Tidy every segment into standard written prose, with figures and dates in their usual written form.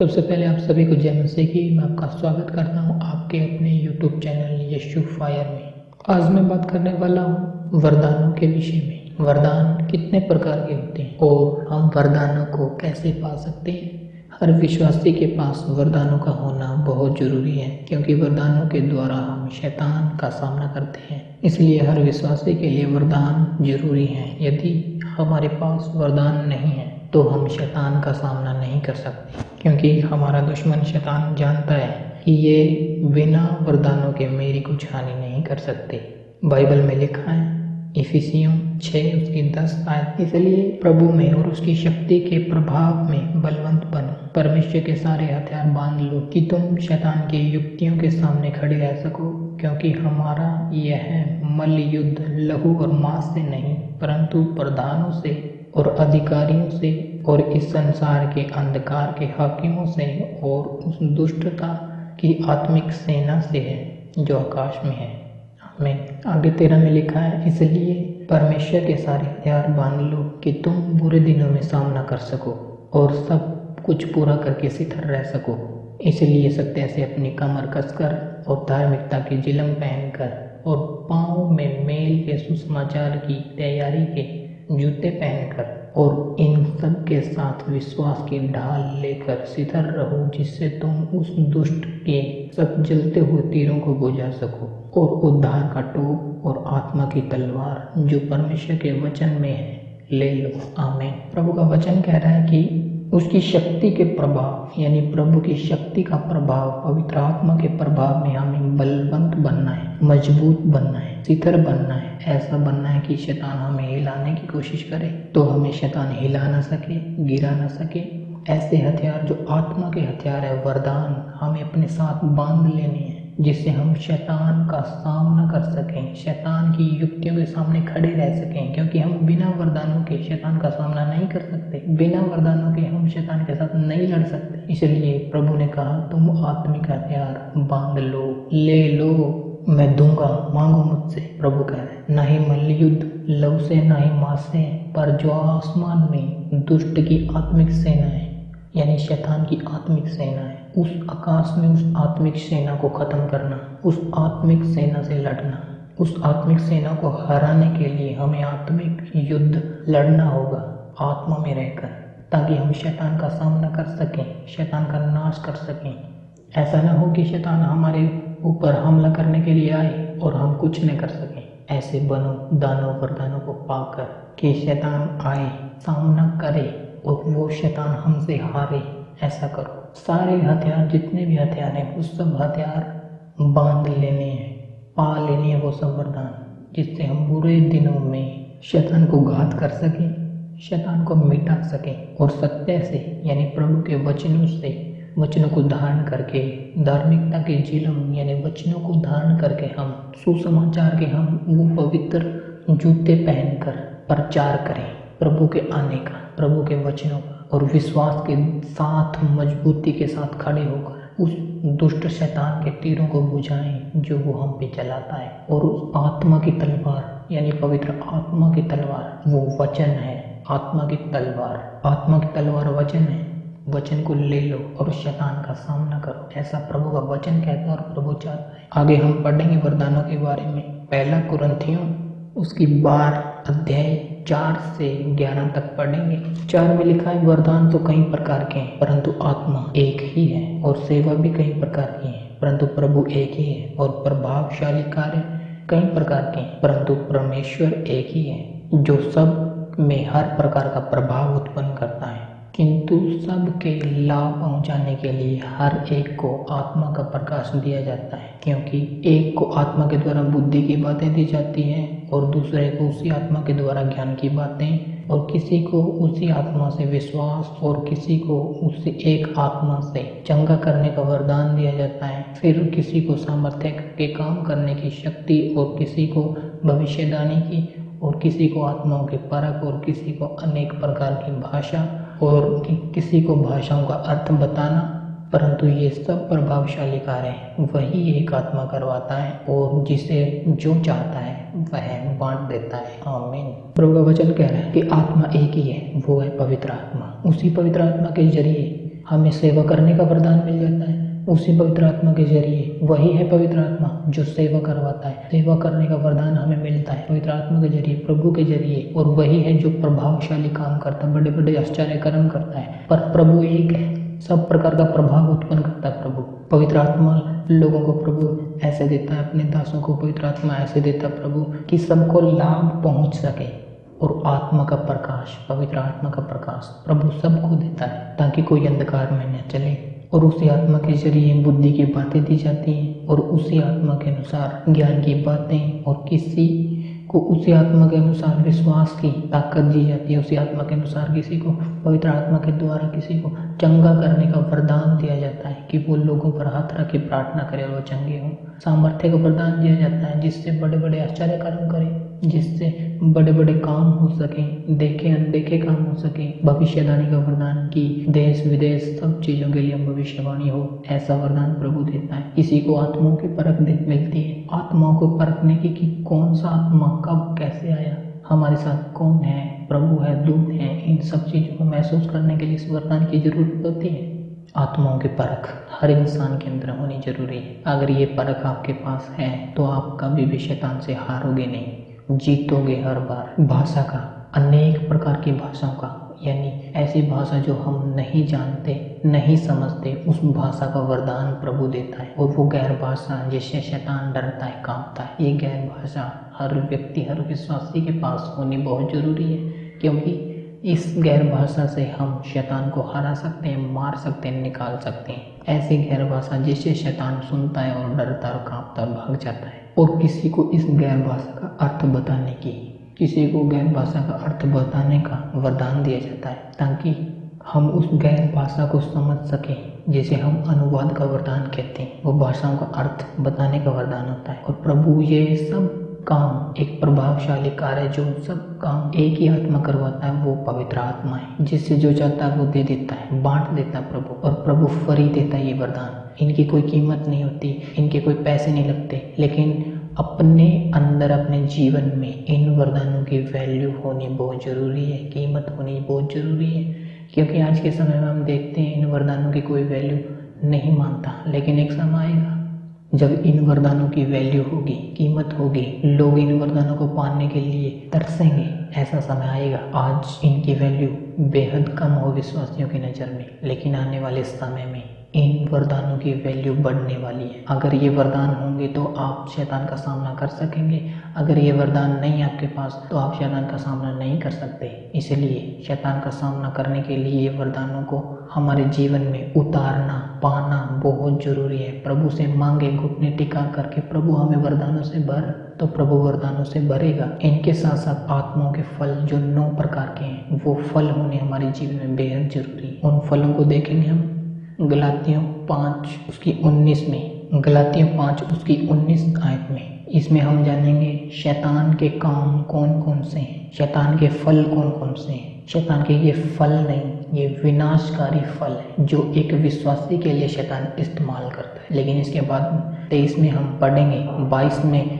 सबसे पहले आप सभी को जय मसीह की। मैं आपका स्वागत करता हूं आपके अपने YouTube चैनल यीशु फायर में। आज मैं बात करने वाला हूं वरदानों के विषय में। वरदान कितने प्रकार के होते हैं और हम वरदानों को कैसे पा सकते हैं। हर विश्वासी के पास वरदानों का होना बहुत जरूरी है, क्योंकि वरदानों के द्वारा हम शैतान का सामना करते हैं। इसलिए हर विश्वासी के लिए वरदान जरूरी है। यदि हमारे पास वरदान नहीं है तो हम शैतान का सामना नहीं कर सकते, क्योंकि हमारा दुश्मन शैतान जानता है कि ये बिना वरदानों के मेरी कुछ हानि नहीं कर सकते। बाइबल में लिखा है इफिसियों 6:10 इसलिए प्रभु में और उसकी शक्ति के प्रभाव में बलवंत बनो, परमेश्वर के सारे हथियार बांध लो कि तुम शैतान की युक्तियों के सामने खड़े रह सको, क्योंकि हमारा यह मल्ल युद्ध लहू और मांस से नहीं परंतु प्रधानों से और अधिकारियों से और इस संसार के अंधकार के हाकिमों से और उस दुष्टता की आत्मिक सेना से है जो आकाश में है। हमें आगे 13 में लिखा है, इसलिए परमेश्वर के सारे हथियार बांध लो कि तुम बुरे दिनों में सामना कर सको और सब कुछ पूरा करके स्थिर रह सको। इसलिए सत्य से अपनी कमर कसकर और धार्मिकता की जिलम पहनकर और पाँव में मेल के सुसमाचार की तैयारी के जूते पहनकर और इन सब के साथ विश्वास की ढाल लेकर स्थिर रहो, जिससे तुम उस दुष्ट के सब जलते हुए तीरों को बुझा सको और उद्धार का टोप और आत्मा की तलवार जो परमेश्वर के वचन में है ले लो। आमीन। प्रभु का वचन कह रहा है कि उसकी शक्ति के प्रभाव यानी प्रभु की शक्ति का प्रभाव, पवित्र आत्मा के प्रभाव में हमें बलवंत बनना है, मजबूत बनना है, स्थिर बनना है। ऐसा बनना है कि शैतान हमें हिलाने की कोशिश करे तो हमें शैतान हिला ना सके, गिरा ना सके। ऐसे हथियार जो आत्मा के हथियार है, वरदान हमें अपने साथ बांध लेने हैं, जिससे हम शैतान का सामना कर सकें, शैतान की युक्तियों के सामने खड़े रह सकें, क्योंकि हम बिना वरदानों के शैतान का सामना नहीं कर सकते। बिना वरदानों के हम शैतान के साथ नहीं लड़ सकते। इसलिए प्रभु ने कहा तुम आत्मिक हथियार बांध लो, ले लो, मैं दूंगा, मांगो मुझसे। प्रभु कह रहे हैं, ना ही मल्ल युद्ध लहू से ना ही मांस से, पर जो आसमान में दुष्ट की आत्मिक सेना है यानी शैतान की आत्मिक सेना है, उस आकाश में उस आत्मिक सेना को खत्म करना, उस आत्मिक सेना से लड़ना। उस आत्मिक सेना को हराने के लिए हमें आत्मिक युद्ध लड़ना होगा आत्मा में रहकर, ताकि हम शैतान का सामना कर सकें, शैतान का नाश कर सकें। ऐसा ना हो कि शैतान हमारे ऊपर हमला करने के लिए आए और हम कुछ नहीं कर सकें। ऐसे बनो दानव वरदानों को पाकर कि शैतान आए, सामना करे और वो शैतान हमसे हारे। ऐसा करो। सारे हथियार, जितने भी हथियार हैं, वो सब हथियार बांध लेने हैं, पा लेने हैं वो सब वरदान, जिससे हम बुरे दिनों में शैतान को घात कर सकें, शैतान को मिटा सकें और सत्य से यानी प्रभु के वचनों को धारण करके, धार्मिकता के जिलम यानी वचनों को धारण करके हम सुसमाचार के हम वो पवित्र जूते पहनकर प्रचार करें प्रभु के आने का, प्रभु के वचनों का, और विश्वास के साथ मजबूती के साथ खड़े होकर उस दुष्ट शैतान के तीरों को बुझाएं जो वो हम पे चलाता है। और उस आत्मा की तलवार यानी पवित्र आत्मा की तलवार वो वचन है। आत्मा की तलवार वचन है। वचन को ले लो और शैतान का सामना करो। ऐसा प्रभु का वचन कहता है और प्रभु चाहता है। आगे हम पढ़ेंगे वरदानों के बारे में। 1 कुरिन्थियों उसकी 12 अध्याय 4 से 11 तक पढ़ेंगे। 4 में लिखा है, वरदान तो कई प्रकार के हैं परंतु आत्मा एक ही है, और सेवा भी कई प्रकार की है परंतु प्रभु एक ही है, और प्रभावशाली कार्य कई प्रकार के हैं परंतु परमेश्वर एक ही है, जो सब में हर प्रकार का प्रभाव उत्पन्न करता है, किंतु सबके लाभ पहुंचाने के लिए हर एक को आत्मा का प्रकाश दिया जाता है। क्योंकि एक को आत्मा के द्वारा बुद्धि की बातें दी जाती हैं और दूसरे को उसी आत्मा के द्वारा ज्ञान की बातें, और किसी को उसी आत्मा से विश्वास, और किसी को उसी एक आत्मा से चंगा करने का वरदान दिया जाता है। फिर किसी को सामर्थ्य के काम करने की शक्ति, और किसी को भविष्यवाणी की, और किसी को आत्माओं की परख, और किसी को अनेक प्रकार की भाषा, और किसी को भाषाओं का अर्थ बताना। परंतु ये सब प्रभावशाली कार्य वही एक आत्मा करवाता है, और जिसे जो चाहता है वह बांट देता है। आमीन। प्रभु का वचन कह रहा है कि आत्मा एक ही है, वो है पवित्र आत्मा। उसी पवित्र आत्मा के जरिए हमें सेवा करने का वरदान मिल जाता है उसी पवित्र आत्मा के जरिए। वही है पवित्र आत्मा जो सेवा करवाता है। सेवा करने का वरदान हमें मिलता है पवित्र आत्मा के जरिए, प्रभु के जरिए। और वही है जो प्रभावशाली काम करता है, बड़े बड़े आश्चर्य कर्म करता है। पर प्रभु एक है, सब प्रकार का प्रभाव उत्पन्न करता है प्रभु। पवित्र आत्मा लोगों को प्रभु ऐसे देता है, अपने दासों को पवित्र आत्मा ऐसे देता है प्रभु कि सबको लाभ पहुंच सके। और आत्मा का प्रकाश, पवित्र आत्मा का प्रकाश प्रभु सबको देता है ताकि कोई अंधकार में न चले। और उसी आत्मा के जरिए बुद्धि की बातें दी जाती हैं और उसी आत्मा के अनुसार ज्ञान की बातें, और किसी को उसी आत्मा के अनुसार विश्वास की ताकत दी जाती है। उसी आत्मा के अनुसार किसी को पवित्र आत्मा के द्वारा किसी को चंगा करने का वरदान दिया जाता है कि वो लोगों पर हाथ रख के प्रार्थना करे और वो चंगे हों। सामर्थ्य का वरदान दिया जाता है जिससे बड़े बड़े आश्चर्य कर्म करें, जिससे बड़े बड़े काम हो सकें, देखे अनदेखे काम हो सके। भविष्यवाणी का वरदान कि देश विदेश सब चीज़ों के लिए हम भविष्यवाणी हो, ऐसा वरदान प्रभु देता है। किसी को आत्माओं की परख मिलती है, आत्माओं को परखने की कि कौन सा आत्मा कब कैसे आया, हमारे साथ कौन है, प्रभु है, दूत है। इन सब चीज़ों को महसूस करने के लिए इस वरदान की जरूरत होती है। आत्माओं की परख हर इंसान के अंदर होनी जरूरी है। अगर ये परख आपके पास है तो आप कभी भी शैतान से हारोगे नहीं, जीतोगे हर बार। भाषा का, अनेक प्रकार की भाषाओं का, यानी ऐसी भाषा जो हम नहीं जानते, नहीं समझते, उस भाषा का वरदान प्रभु देता है। और वो गैर भाषा जिससे शैतान डरता है, कांपता है, ये गैर भाषा हर व्यक्ति, हर विश्वासी के पास होनी बहुत जरूरी है। क्योंकि इस गैर भाषा से हम शैतान को हरा सकते हैं, मार सकते हैं, निकाल सकते हैं। ऐसी गैर भाषा जिससे शैतान सुनता है और डरता और कांपता और भाग जाता है। और किसी को इस गैर भाषा का अर्थ बताने की, किसी को गैर भाषा का अर्थ बताने का वरदान दिया जाता है ताकि हम उस गैर भाषा को समझ सकें, जिसे हम अनुवाद का वरदान कहते हैं। वो भाषाओं का अर्थ बताने का वरदान होता है। और प्रभु ये सब काम, एक प्रभावशाली कार्य, जो सब काम एक ही आत्मा करवाता है, वो पवित्र आत्मा है, जिससे जो चाहता है वो दे देता है, बांट देता है प्रभु। और प्रभु फ्री देता है ये वरदान। इनकी कोई कीमत नहीं होती, इनके कोई पैसे नहीं लगते, लेकिन अपने अंदर, अपने जीवन में इन वरदानों की वैल्यू होनी बहुत ज़रूरी है, कीमत होनी बहुत ज़रूरी है। क्योंकि आज के समय में हम देखते हैं इन वरदानों की कोई वैल्यू नहीं मानता, लेकिन एक समय आएगा जब इन वरदानों की वैल्यू होगी, कीमत होगी, लोग इन वरदानों को पाने के लिए तरसेंगे। ऐसा समय आएगा। आज इनकी वैल्यू बेहद कम हो विश्वासियों की नज़र में, लेकिन आने वाले समय में इन वरदानों की वैल्यू बढ़ने वाली है। अगर ये वरदान होंगे तो आप शैतान का सामना कर सकेंगे। अगर ये वरदान नहीं आपके पास तो आप शैतान का सामना नहीं कर सकते। इसलिए शैतान का सामना करने के लिए ये वरदानों को हमारे जीवन में उतारना, पाना बहुत ज़रूरी है। प्रभु से मांगे, घुटने टिका करके, प्रभु हमें वरदानों से भर, तो प्रभु वरदानों से भरेगा। इनके साथ साथ आत्माओं के फल जो 9 प्रकार के हैं, वो फल होने हमारे जीवन में बेहद जरूरी है। उन फलों को देखेंगे हम गलातियों 5 उसकी 19 में, गलातियों 5 उसकी 19 आयत में। इसमें हम जानेंगे शैतान के काम कौन कौन से हैं, शैतान के फल कौन कौन से हैं। शैतान के ये फल नहीं, ये विनाशकारी फल है जो एक विश्वासी के लिए शैतान इस्तेमाल करता है। लेकिन इसके बाद 23 में हम पढ़ेंगे,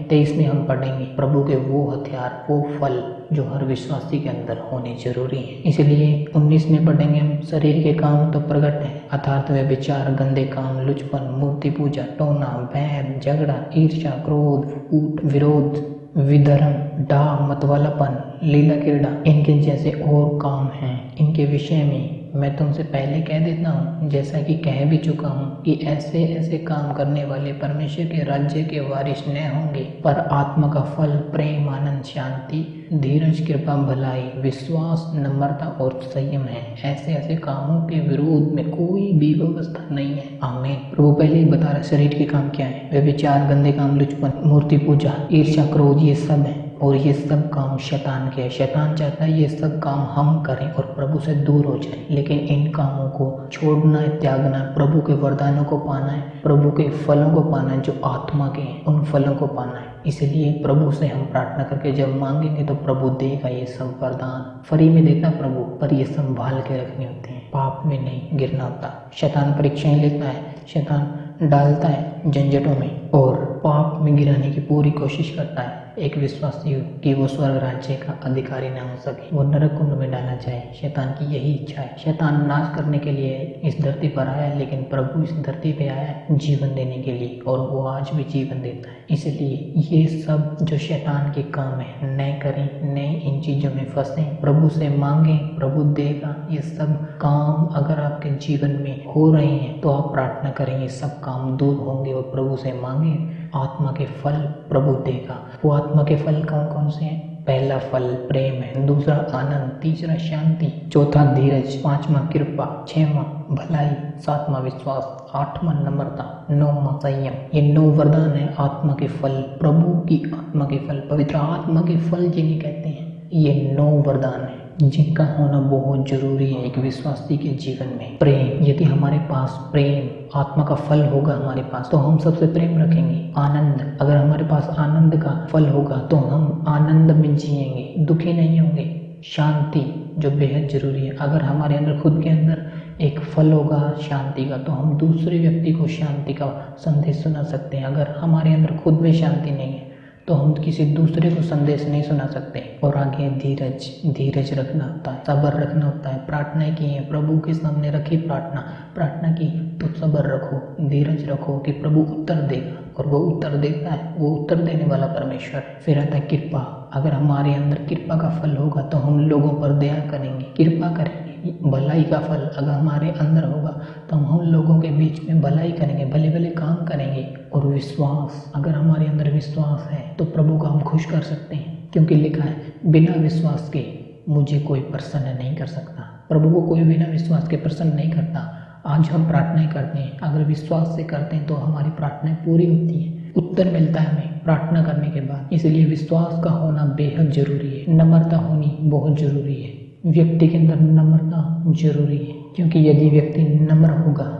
23 में हम पढ़ेंगे प्रभु के वो हथियार, वो फल जो हर विश्वासी के अंदर होने जरूरी है। इसलिए 19 में पढ़ेंगे हम, शरीर के काम तो प्रकट है, अर्थात वे विचार, गंदे काम, लुचपन, मूर्ति पूजा, टोना, बैर, झगड़ा, ईर्ष्या, क्रोध, फूट, विरोध, विधर्म, डाह, मतवालापन, लीला क्रीड़ा, इनके जैसे और काम हैं। इनके विषय में मैं तुमसे पहले कह देता हूँ, जैसा कि कह भी चुका हूँ, कि ऐसे ऐसे काम करने वाले परमेश्वर के राज्य के वारिस न होंगे। पर आत्मा का फल प्रेम, आनंद, शांति, धीरज, कृपा, भलाई, विश्वास, नम्रता और संयम है। ऐसे ऐसे कामों के विरोध में कोई भी व्यवस्था नहीं है। आमीन। प्रभु पहले ही बता रहा शरीर के काम क्या है। वे विचार, गंदे काम, लुचपन, मूर्ति पूजा, ईर्ष्या, क्रोध, ये सब है। और ये सब काम शैतान के है। शैतान चाहता है ये सब काम हम करें और प्रभु से दूर हो जाए। लेकिन इन कामों को छोड़ना है, त्यागना है, प्रभु के वरदानों को पाना है, प्रभु के फलों को पाना है जो आत्मा के हैं, उन फलों को पाना है। इसलिए प्रभु से हम प्रार्थना करके जब मांगेंगे तो प्रभु देगा ये सब वरदान। फ्री में देता प्रभु, पर ये संभाल के रखने होते हैं, पाप में नहीं गिरना होता। शैतान परीक्षाएं लेता है, शैतान डालता है झंझटों में और पाप में गिराने की पूरी कोशिश करता है। एक विश्वासी हो कि वो स्वर्ग राज्य का अधिकारी ना हो सके, वो नरक कुंड में डाला जाए। शैतान की यही इच्छा है। शैतान नाश करने के लिए इस धरती पर आया है, लेकिन प्रभु इस धरती पे आया है जीवन देने के लिए, और वो आज भी जीवन देता है। इसलिए ये सब जो शैतान के काम है नए करें, नए इन चीजों में फंसे, प्रभु से मांगे, प्रभु देगा। ये सब काम अगर आपके जीवन में हो रहे हैं तो आप प्रार्थना करें, ये सब काम दूर होंगे, और प्रभु से मांगे, आत्मा के फल प्रभु देगा। वो आत्मा के फल कौन कौन से हैं? पहला फल प्रेम है, दूसरा आनंद, तीसरा शांति, चौथा धीरज, पांचवा कृपा, छठवां भलाई, सातवां विश्वास, आठवां नम्रता, नौवां संयम। ये 9 वरदान है आत्मा के फल, प्रभु की आत्मा के फल, पवित्र आत्मा के फल जिन्हें कहते हैं। ये 9 वरदान है जिनका होना बहुत जरूरी है एक विश्वासी के जीवन में। प्रेम, यदि हमारे पास प्रेम आत्मा का फल होगा हमारे पास, तो हम सबसे प्रेम रखेंगे। आनंद, अगर हमारे पास आनंद का फल होगा तो हम आनंद में जिएंगे, दुखी नहीं होंगे। शांति, जो बेहद जरूरी है, अगर हमारे अंदर खुद के अंदर एक फल होगा शांति का, तो हम दूसरे व्यक्ति को शांति का संदेश सुना सकते हैं। अगर हमारे अंदर खुद में शांति नहीं है तो हम किसी दूसरे को संदेश नहीं सुना सकते। और आगे धीरज, धीरज रखना होता है, सब्र रखना होता है। प्रार्थना की है, प्रभु के सामने रखी प्रार्थना की तो सब्र रखो, धीरज रखो कि प्रभु उत्तर देगा, और वो उत्तर देता है, वो उत्तर देने वाला परमेश्वर। फिर आता है कृपा, अगर हमारे अंदर कृपा का फल होगा तो हम लोगों पर दया करेंगे, कृपा करेंगे। भलाई का फल अगर हमारे अंदर होगा तो हम लोगों के बीच में भलाई करेंगे, भले भले काम करेंगे। और विश्वास, अगर हमारे अंदर विश्वास है तो प्रभु को हम खुश कर सकते हैं, क्योंकि लिखा है बिना विश्वास के मुझे कोई प्रसन्न नहीं कर सकता। प्रभु को कोई बिना विश्वास के प्रसन्न नहीं करता। आज हम प्रार्थनाएं करते हैं, अगर विश्वास से करते हैं तो हमारी प्रार्थनाएं पूरी होती हैं, उत्तर मिलता है हमें प्रार्थना करने के बाद। इसलिए विश्वास का होना बेहद जरूरी है। नम्रता होनी बहुत जरूरी है, व्यक्ति के अंदर नम्रता जरूरी है, क्योंकि यदि व्यक्ति नम्र होगा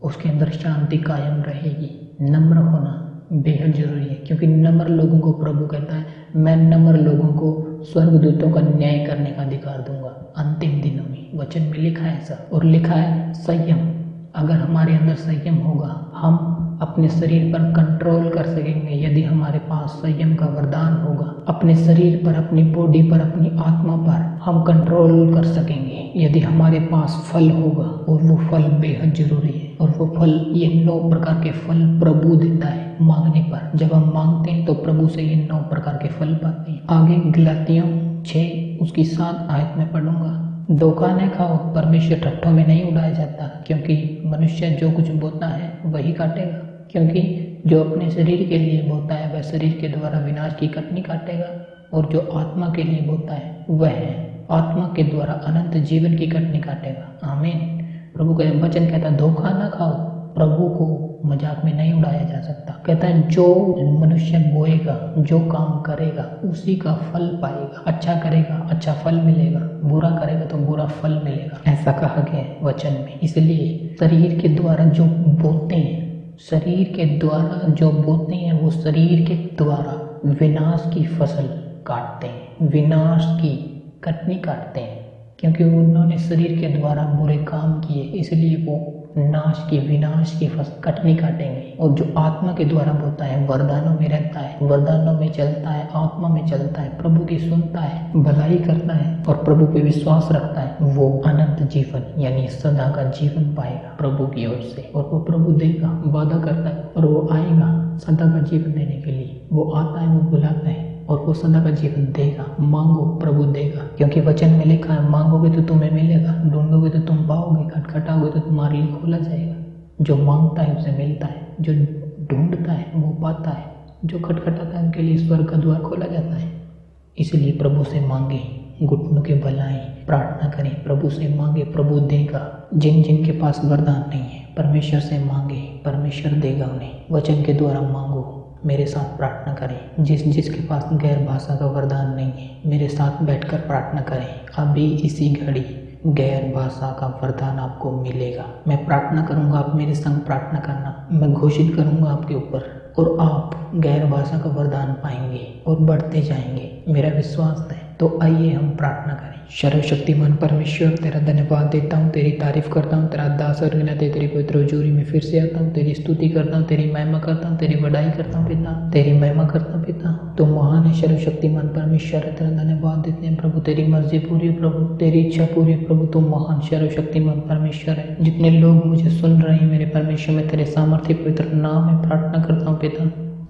उसके अंदर शांति कायम रहेगी। नम्र होना बेहद जरूरी है, क्योंकि नम्र लोगों को प्रभु कहता है मैं नम्र लोगों को स्वर्गदूतों का न्याय करने का अधिकार दूंगा अंतिम दिनों में। वचन में लिखा है ऐसा। और लिखा है संयम, अगर हमारे अंदर संयम होगा हम अपने शरीर पर कंट्रोल कर सकेंगे। यदि हमारे पास संयम का वरदान होगा, अपने शरीर पर, अपनी बॉडी पर, अपनी आत्मा पर हम कंट्रोल कर सकेंगे। यदि हमारे पास फल होगा, और वो फल बेहद जरूरी है, और वो फल, ये 9 प्रकार के फल प्रभु देता है मांगने पर। जब हम मांगते हैं तो प्रभु से ये 9 प्रकार के फल पाते हैं। आगे गलातियों 6 उसकी 7 आयत में पढ़ूंगा। धोखा न खाओ, परमेश्वर ठट्ठों में नहीं उड़ाया जाता, क्योंकि मनुष्य जो कुछ बोता है वही काटेगा। क्योंकि जो अपने शरीर के लिए बोता है वह शरीर के द्वारा विनाश की कटनी काटेगा, और जो आत्मा के लिए बोता है वह आत्मा के द्वारा अनंत जीवन की कटनी काटेगा। आमीन। प्रभु का वचन कहता है धोखा ना खाओ। प्रभु को मजाक में नहीं उड़ाया जा सकता। कहता है जो मनुष्य बोएगा, जो काम करेगा उसी का फल पाएगा। अच्छा करेगा अच्छा फल मिलेगा, बुरा करेगा तो बुरा फल मिलेगा, ऐसा कहा गया है वचन में। इसलिए शरीर के द्वारा जो बोते हैं, शरीर के द्वारा जो बोते हैं वो शरीर के द्वारा विनाश की फसल काटते हैं, विनाश की कटनी काटते हैं, क्योंकि उन्होंने शरीर के द्वारा बुरे काम किए, इसलिए वो नाश की, विनाश की फसल कटनी काटेंगे। और जो आत्मा के द्वारा बोता है, वरदानों में रहता है, वरदानों में चलता है, आत्मा में चलता है, प्रभु की सुनता है, भलाई करता है और प्रभु पे विश्वास रखता है, वो अनंत जीवन यानी सदा का जीवन पाएगा प्रभु की ओर से। और वो प्रभु देगा, वादा करता है, और वो आएगा सदा का जीवन देने के लिए। वो आता है, वो बुलाता है, और वो सदा का जीवन देगा। मांगो, प्रभु देगा, क्योंकि वचन में लिखा है मांगोगे तो तुम्हें मिलेगा, ढूंढोगे तो तुम पाओगे, खटखटाओगे तो तुम्हारे लिए खोला जाएगा। जो मांगता है उसे मिलता है, जो ढूंढता है वो पाता है, जो खटखटाता है उनके लिए स्वर्ग का द्वार खोला जाता है। इसलिए प्रभु से मांगे, घुटनों के भलाई प्रार्थना करें, प्रभु से मांगे, प्रभु देगा। जिन के पास वरदान नहीं है परमेश्वर से मांगे, परमेश्वर देगा उन्हें। वचन के द्वारा मांगो, मेरे साथ प्रार्थना करें। जिसके पास गैर भाषा का वरदान नहीं है मेरे साथ बैठकर प्रार्थना करें। अभी इसी घड़ी गैर भाषा का वरदान आपको मिलेगा। मैं प्रार्थना करूंगा, आप मेरे संग प्रार्थना करना। मैं घोषित करूंगा आपके ऊपर और आप गैर भाषा का वरदान पाएंगे और बढ़ते जाएंगे। मेरा विश्वास है। तो तो आइए हम प्रार्थना करें। सर्वशक्तिमान परमेश्वर, तेरा धन्यवाद देता हूँ, तेरी तारीफ करता हूँ। तेरा दास और गिनते तेरी पवित्र हुजूरी में फिर से आता हूँ, तेरी स्तुति करता हूँ, तेरी महिमा करता हूँ, तेरी बड़ाई करता हूँ पिता, तेरी महिमा करता हूँ पिता। तुम महान है, सर्वशक्तिमान परमेश्वर है, तेरा धन्यवाद देते हैं प्रभु। तेरी मर्जी पूरी है प्रभु, तेरी इच्छा पूरी है प्रभु। तुम महान सर्वशक्तिमान परमेश्वर है। जितने लोग मुझे सुन रहे हैं मेरे परमेश्वर, में तेरे सामर्थ्य पवित्र नाम में प्रार्थना करता हूँ पिता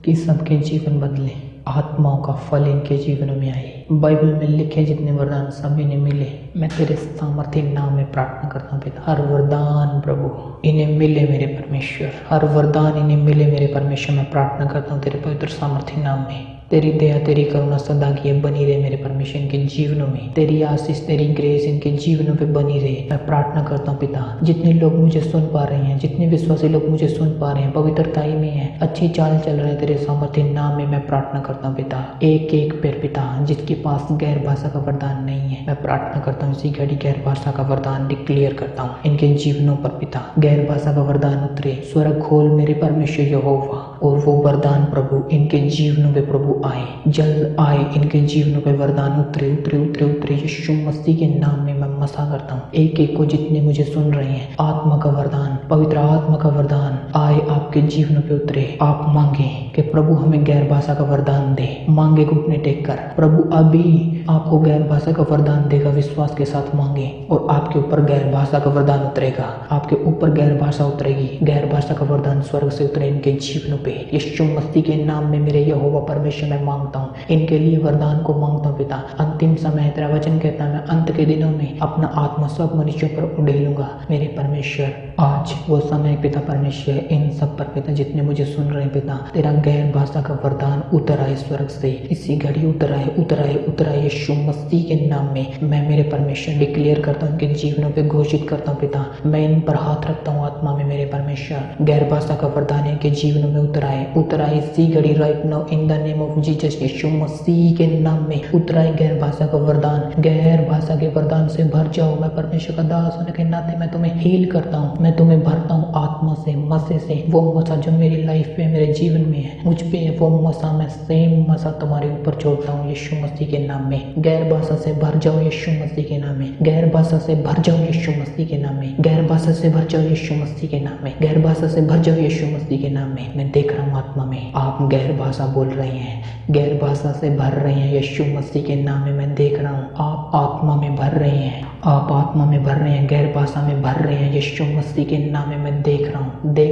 कि सबके जीवन बदले, आत्माओं का फल इनके जीवनों में आए। बाइबल में लिखे जितने वरदान सभी ने मिले, मैं तेरे सामर्थ्य नाम में प्रार्थना करता हूँ पिता। हर वरदान प्रभु इन्हें मिले मेरे परमेश्वर, हर वरदान इन्हें मिले मेरे परमेश्वर। मैं प्रार्थना करता हूँ तेरे पवित्र सामर्थ्य नाम में। तेरी दया, तेरी करुणा सदा की बनी रहे मेरे परमेश्वर इनके जीवनों में। तेरी आशीष, तेरी ग्रेस इनके जीवनों पे बनी रहे। मैं प्रार्थना करता हूँ पिता, जितने लोग मुझे सुन पा रहे हैं, जितने विश्वासी लोग मुझे सुन पा रहे हैं, पवित्रताई में है, अच्छी चाल चल रहे हैं, तेरे सामर्थ्य नाम में मैं प्रार्थना करता हूँ पिता। एक एक पैर पिता, जिसके पास गैर भाषा का वरदान नहीं है, मैं प्रार्थना करता हूँ इसी घड़ी गैर भाषा का वरदान डिक्लेयर करता हूँ इनके जीवनों पर पिता। गैर भाषा का वरदान उतरे, स्वर्ग खोल मेरे परमेश्वर यहोवा, और वो वरदान प्रभु इनके जीवनों पे प्रभु आए, जल्द आए इनके जीवनों पे वरदान उतरे उतरे उतरे उतरे। यीशु मसीह के नाम में मैं मसा करता हूँ एक एक को, जितने मुझे सुन रहे हैं, आत्मा का वरदान, पवित्र आत्मा का वरदान आए आपके जीवनों पे उतरे। आप मांगे कि प्रभु हमें गैर भाषा का वरदान दे, मांगे घुटने टेक कर, प्रभु अभी आपको गैर भाषा का वरदान देगा। विश्वास के साथ मांगे और आपके ऊपर गैर भाषा का वरदान उतरेगा, आपके ऊपर गैर भाषा उतरेगी, गैर भाषा का वरदान स्वर्ग से उतरे इनके जीवनों पे। यीशु मसीह के नाम में मेरे यहोवा परमेश्वर मैं मांगता हूँ, इनके लिए वरदान को मांगता हूँ पिता। अंतिम समय तेरा वचन कहता है, मैं अंत के दिनों में अपना आत्मा सब मनुष्यों पर उड़ेलूंगा मेरे परमेश्वर। आज वो समय पिता परमेश्वर, इन सब पर पिता जितने मुझे सुन रहे हैं पिता, तेरा गैर भाषा का वरदान उतर आए स्वर्ग से, इसी घड़ी उतर आए उतर आए उतर आए। यीशु मसीह के नाम में मैं मेरे परमेश्वर डिक्लेयर करता हूँ, इनके जीवनों पे घोषित करता हूँ पिता। मैं इन पर हाथ रखता हूँ आत्मा में मेरे परमेश्वर, गैर भाषा का वरदान इनके जीवनों में उतर आए इसी घड़ी right now in the name of Jesus. Yeshu Masih के नाम में उतर आए गैर भाषा का वरदान, गैर भाषा के वरदान से भर जाओ। मैं परमेश्वर का दास होने के नाते मैं तुम्हें हील करता हूँ, मैं तुम्हें भरता हूँ आत्मा से, मसे से। वो मसा जो मेरी लाइफ पे, मेरे जीवन में है, मुझ पे है, वो मसा मैं सेम मसा तुम्हारे ऊपर छोड़ता हूँ यीशु मसीह के नाम में। गैर भाषा से भर जाओ यीशु मसीह के नाम में, गैर भाषा से भर जाओ यीशु मसीह के नाम में, गैर भाषा से भर जाओ यीशु मसीह के नाम में, गैर भाषा से भर जाओ यीशु मसीह के नाम में। मैं देख रहा हूँ आत्मा में आप गैर भाषा बोल रहे हैं, गैर भाषा से भर रहे हैं यीशु मसीह के नाम में। मैं देख रहा हूँ आप आत्मा में भर रहे हैं, आप आत्मा में भर रहे हैं, गैर भाषा में भर रहे हैं यीशु मसीह के नाम में। मैं देख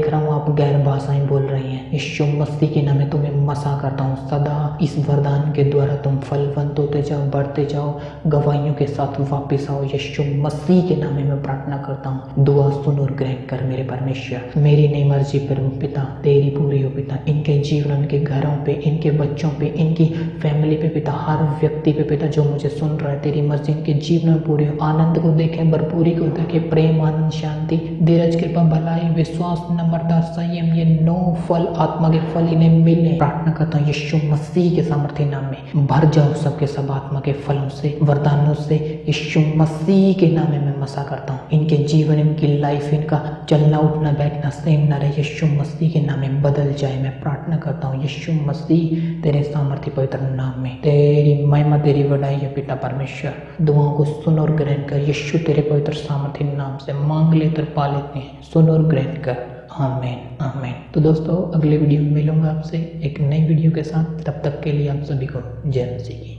रहा हूँ आप गैर भाषाएं बोल रहे हैं यीशु मसीह के नाम में। तुम्हें मसा करता हूँ सदा इस वरदान के द्वारा, तुम फलवंत होते जाओ, बढ़ते जाओ, गवाहियों के साथ वापिस आओ यीशु मसीह के नाम में। मैं प्रार्थना करता हूँ, दुआ सुन और ग्रहण कर मेरे परमेश्वर। मेरी नहीं मर्जी पर पिता तेरी पूरी हो पिता, इनके जीवन, इनके घरों पे, इनके बच्चों पे, इनकी फैमिली पे पिता, हर व्यक्ति पे पिता जो मुझे सुन रहा है, तेरी मर्जी इनके जीवन में पूरी हो। आनंद को देखें, भरपूरी को देखें, प्रेम, आनंद, शांति, धीरज, कृपा, भलाई, विश्वास, नम्रता, संयम, ये 9 फल, आत्मा के फल इन्हें मिले। प्रार्थना करता हूँ यीशु मसीह के सामर्थ्य नाम में, भर जाओ सबके सब आत्मा के फलों से, वरदानों से यीशु मसीह के नाम में। मैं मसा करता हूँ इनके जीवन, इनकी लाइफ, इनका चलना उठना बैठना सेम ना रहे यीशु मसीह के नाम में बदल जाए। मैं प्रार्थना करता हूँ यीशु मसीह तेरे सामर्थ्य पवित्र नाम में। तेरी महिमा, तेरी बड़ाई है पिता परमेश्वर। दुआओं को सुन और ग्रहण कर यीशु तेरे पवित्र सामर्थ्य नाम से। मांग ले तो पा लेते हैं, सुन और ग्रहण कर। आमीन आमीन। तो दोस्तों अगले वीडियो में मिलूंगा आपसे एक नई वीडियो के साथ, तब तक के लिए आप सभी को जय मसीह।